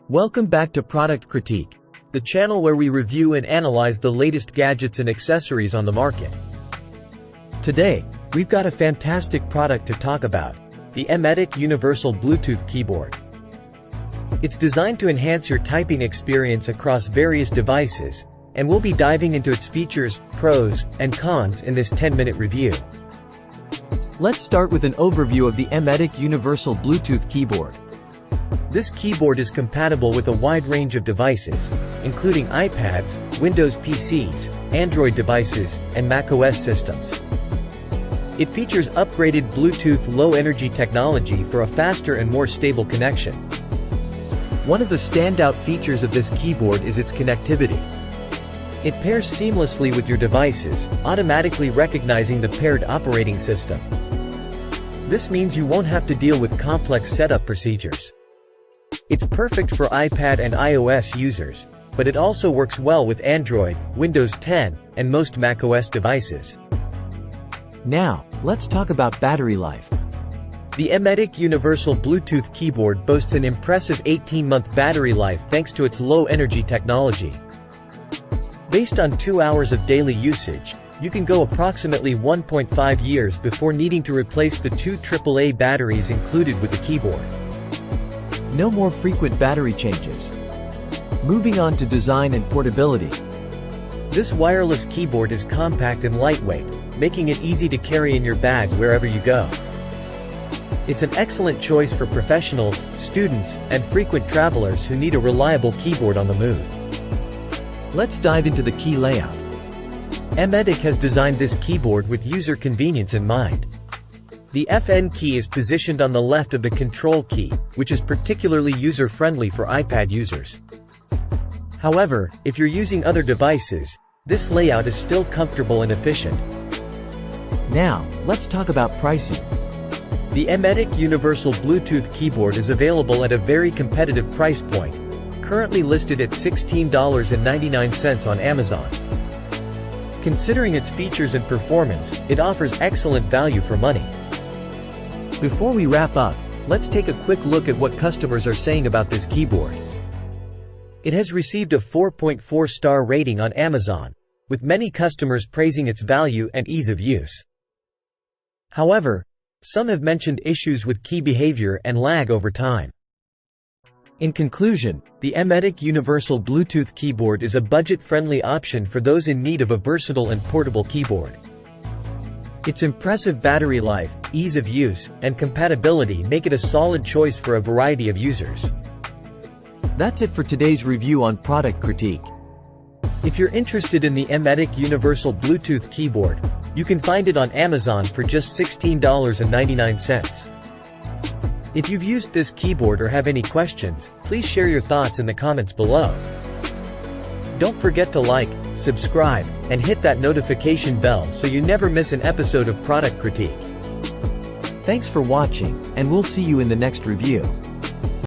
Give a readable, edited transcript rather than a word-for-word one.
Welcome back to Product Critique, the channel where we review and analyze the latest gadgets and accessories on the market. Today, we've got a fantastic product to talk about, the Emetok Universal Bluetooth Keyboard. It's designed to enhance your typing experience across various devices, and we'll be diving into its features, pros, and cons in this 10-minute review. Let's start with an overview of the Emetok Universal Bluetooth Keyboard. This keyboard is compatible with a wide range of devices, including iPads, Windows PCs, Android devices, and macOS systems. It features upgraded Bluetooth low-energy technology for a faster and more stable connection. One of the standout features of this keyboard is its connectivity. It pairs seamlessly with your devices, automatically recognizing the paired operating system. This means you won't have to deal with complex setup procedures. It's perfect for iPad and iOS users, but it also works well with Android, Windows 10, and most macOS devices. Now, let's talk about battery life. The Emetok Universal Bluetooth Keyboard boasts an impressive 18-month battery life thanks to its low-energy technology. Based on 2 hours of daily usage, you can go approximately 1.5 years before needing to replace the 2 AAA batteries included with the keyboard. No more frequent battery changes. Moving on to design and portability. This wireless keyboard is compact and lightweight, making it easy to carry in your bag wherever you go. It's an excellent choice for professionals, students, and frequent travelers who need a reliable keyboard on the move. Let's dive into the key layout. Emetok has designed this keyboard with user convenience in mind. The FN key is positioned on the left of the control key, which is particularly user-friendly for iPad users. However, if you're using other devices, this layout is still comfortable and efficient. Now, let's talk about pricing. The Emetok Universal Bluetooth Keyboard is available at a very competitive price point, currently listed at $16.99 on Amazon. Considering its features and performance, it offers excellent value for money. Before we wrap up, let's take a quick look at what customers are saying about this keyboard. It has received a 4.4-star rating on Amazon, with many customers praising its value and ease of use. However, some have mentioned issues with key behavior and lag over time. In conclusion, the Emetok Universal Bluetooth Keyboard is a budget-friendly option for those in need of a versatile and portable keyboard. Its impressive battery life, ease of use, and compatibility make it a solid choice for a variety of users. That's it for today's review on Product Critique. If you're interested in the Emetok Universal Bluetooth Keyboard, you can find it on Amazon for just $16.99. If you've used this keyboard or have any questions, please share your thoughts in the comments below. Don't forget to like, subscribe, and hit that notification bell so you never miss an episode of Product Critique. Thanks for watching, and we'll see you in the next review.